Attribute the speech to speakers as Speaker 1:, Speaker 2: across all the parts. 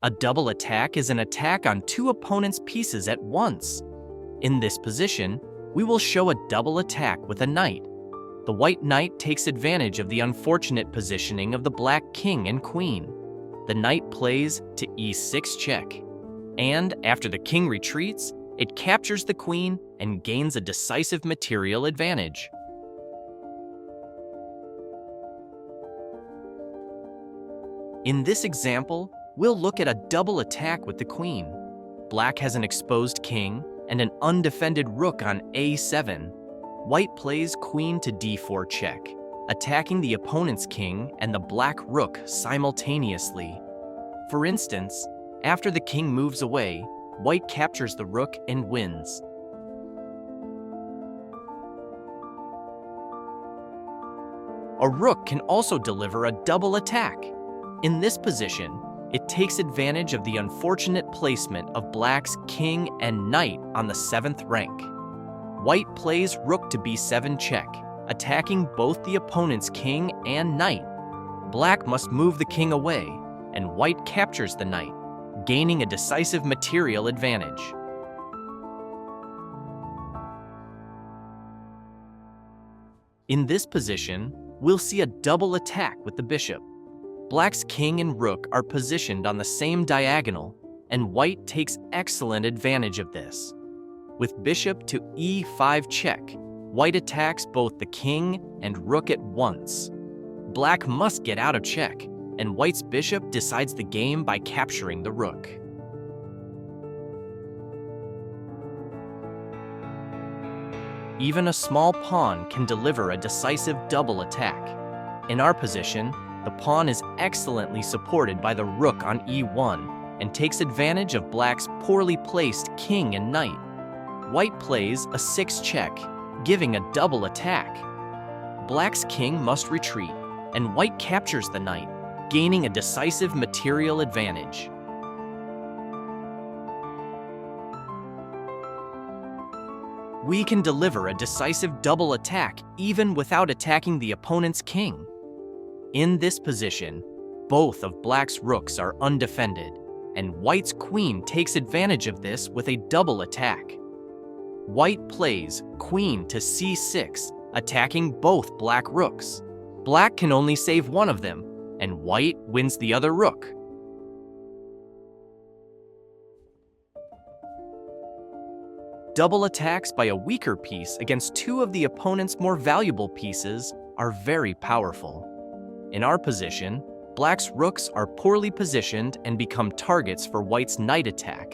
Speaker 1: A double attack is an attack on two opponents' pieces at once. In this position, we will show a double attack with a knight. The white knight takes advantage of the unfortunate positioning of the black king and queen. The knight plays to e6 check, and after the king retreats, it captures the queen and gains a decisive material advantage. In this example, we'll look at a double attack with the queen. Black has an exposed king and an undefended rook on a7. White plays queen to d4 check, attacking the opponent's king and the black rook simultaneously. For instance, after the king moves away, white captures the rook and wins. A rook can also deliver a double attack. In this position, it takes advantage of the unfortunate placement of black's king and knight on the 7th rank. White plays rook to b7 check, attacking both the opponent's king and knight. Black must move the king away, and white captures the knight, gaining a decisive material advantage. In this position, we'll see a double attack with the bishop. Black's king and rook are positioned on the same diagonal, and white takes excellent advantage of this. With bishop to e5 check, white attacks both the king and rook at once. Black must get out of check, and white's bishop decides the game by capturing the rook. Even a small pawn can deliver a decisive double attack. In our position, the pawn is excellently supported by the rook on e1 and takes advantage of black's poorly placed king and knight. White plays a 6 check, giving a double attack. Black's king must retreat, and white captures the knight, gaining a decisive material advantage. We can deliver a decisive double attack even without attacking the opponent's king. In this position, both of black's rooks are undefended, and white's queen takes advantage of this with a double attack. White plays queen to c6, attacking both black rooks. Black can only save one of them, and white wins the other rook. Double attacks by a weaker piece against two of the opponent's more valuable pieces are very powerful. In our position, black's rooks are poorly positioned and become targets for white's knight attack.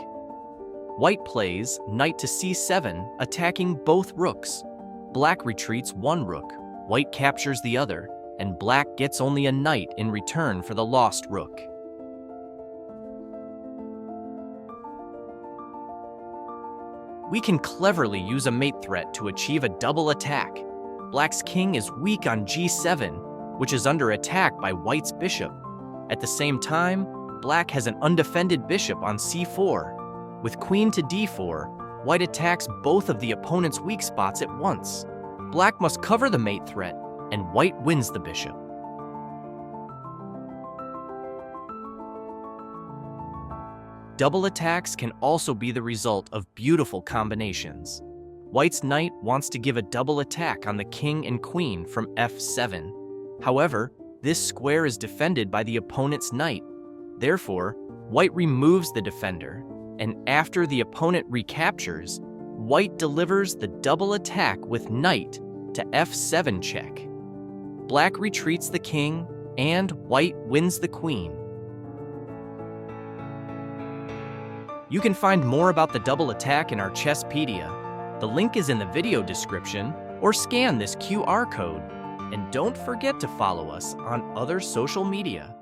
Speaker 1: White plays knight to c7, attacking both rooks. Black retreats one rook, white captures the other, and black gets only a knight in return for the lost rook. We can cleverly use a mate threat to achieve a double attack. Black's king is weak on g7, which is under attack by white's bishop. At the same time, black has an undefended bishop on c4. With queen to d4, white attacks both of the opponent's weak spots at once. Black must cover the mate threat, and white wins the bishop. Double attacks can also be the result of beautiful combinations. White's knight wants to give a double attack on the king and queen from f7. However, this square is defended by the opponent's knight. Therefore, white removes the defender, and after the opponent recaptures, white delivers the double attack with knight to f7 check. Black retreats the king, and white wins the queen. You can find more about the double attack in our Chesspedia. The link is in the video description, or scan this QR code. And don't forget to follow us on other social media.